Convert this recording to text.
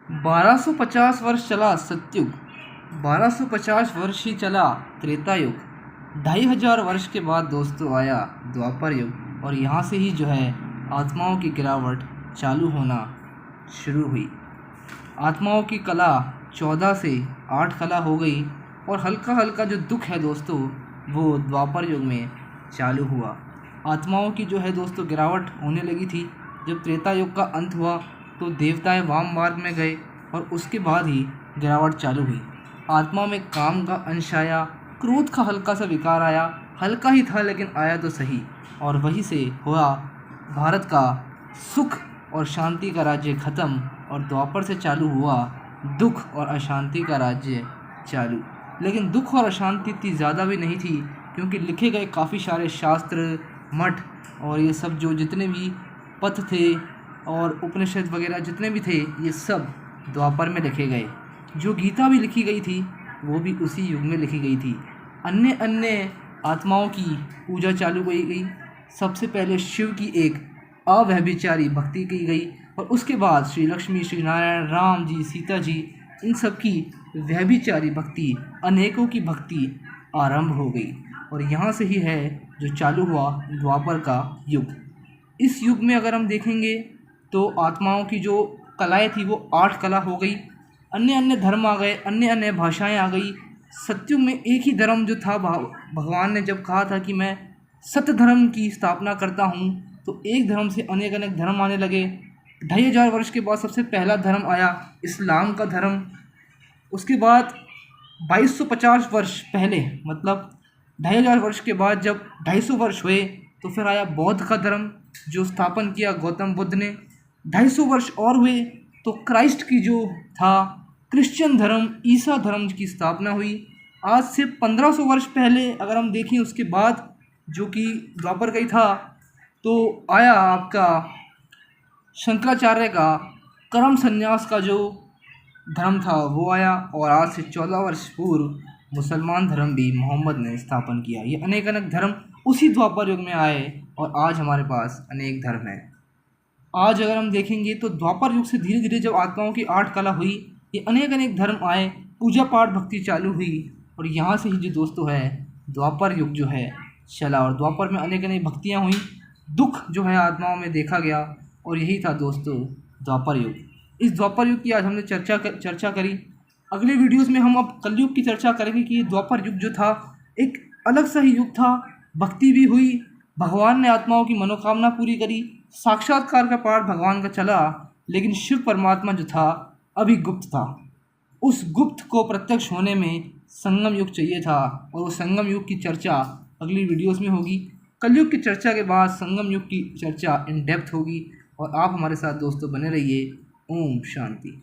1250 वर्ष चला सतयुग, 1250 वर्ष ही चला त्रेता युग, 2500 वर्ष के बाद दोस्तों आया द्वापर युग। और यहाँ से ही जो है आत्माओं की गिरावट चालू होना शुरू हुई। आत्माओं की कला 14 से 8 कला हो गई और हल्का हल्का जो दुख है दोस्तों वो द्वापर युग में चालू हुआ। आत्माओं की जो है दोस्तों गिरावट होने लगी थी। जब त्रेता युग का अंत हुआ तो देवताएं वाम मार्ग में गए और उसके बाद ही गिरावट चालू हुई। आत्मा में काम का अंश आया, क्रोध का हल्का सा विकार आया, हल्का ही था लेकिन आया तो सही। और वहीं से हुआ भारत का सुख और शांति का राज्य खत्म और द्वापर से चालू हुआ दुख और अशांति का राज्य चालू। लेकिन दुख और अशांति इतनी ज़्यादा भी नहीं थी क्योंकि लिखे गए काफ़ी सारे शास्त्र, मठ और ये सब जो जितने भी पथ थे और उपनिषद वगैरह जितने भी थे ये सब द्वापर में लिखे गए। जो गीता भी लिखी गई थी वो भी उसी युग में लिखी गई थी। अन्य अन्य आत्माओं की पूजा चालू की गई। सबसे पहले शिव की एक अव्यभिचारी भक्ति की गई और उसके बाद श्री लक्ष्मी, श्री नारायण, राम जी, सीता जी इन सब की व्यभिचारी भक्ति, अनेकों की भक्ति आरंभ हो गई। और यहाँ से ही है जो चालू हुआ द्वापर का युग। इस युग में अगर हम देखेंगे तो आत्माओं की जो कलाएं थी वो 8 कला हो गई। अन्य अन्य धर्म आ गए, अन्य अन्य भाषाएं आ गई। सत्युग में एक ही धर्म जो था, भगवान ने जब कहा था कि मैं सत्य धर्म की स्थापना करता हूँ तो एक धर्म से अनेक अनेक धर्म आने लगे। 2500 वर्ष के बाद सबसे पहला धर्म आया इस्लाम का धर्म। उसके बाद 2250 वर्ष पहले मतलब 2500 वर्ष के बाद जब 250 वर्ष हुए तो फिर आया बौद्ध का धर्म जो स्थापन किया गौतम बुद्ध ने। 250 वर्ष और हुए तो क्राइस्ट की जो था क्रिश्चियन धर्म, ईसा धर्म की स्थापना हुई। आज से 1500 वर्ष पहले अगर हम देखें उसके बाद जो कि द्वापर का ही था तो आया आपका शंकराचार्य का कर्म संन्यास का जो धर्म था वो आया। और आज से 14 वर्ष पूर्व मुसलमान धर्म भी मोहम्मद ने स्थापन किया। ये अनेक अनेक धर्म उसी द्वापर युग में आए और आज हमारे पास अनेक धर्म हैं। आज अगर हम देखेंगे तो द्वापर युग से धीरे धीरे जब आत्माओं की 8 कला हुई, ये अनेक अनेक धर्म आए, पूजा पाठ भक्ति चालू हुई और यहाँ से ही जो दोस्तों है द्वापर युग जो है चला। और द्वापर में अनेक अनेक भक्तियाँ हुई, दुख जो है आत्माओं में देखा गया और यही था दोस्तों द्वापर युग। इस द्वापर युग की आज हमने चर्चा करी। अगले वीडियोस में हम अब कलयुग की चर्चा करेंगे कि द्वापर युग जो था एक अलग सा ही युग था। भक्ति भी हुई, भगवान ने आत्माओं की मनोकामना पूरी करी, साक्षात्कार का पाठ भगवान का चला। लेकिन शिव परमात्मा जो था अभी गुप्त था। उस गुप्त को प्रत्यक्ष होने में संगम युग चाहिए था और वो संगम युग की चर्चा अगली वीडियोस में होगी। कलयुग की चर्चा के बाद संगम युग की चर्चा इन डेप्थ होगी। और आप हमारे साथ दोस्तों बने रहिए। ओम शांति।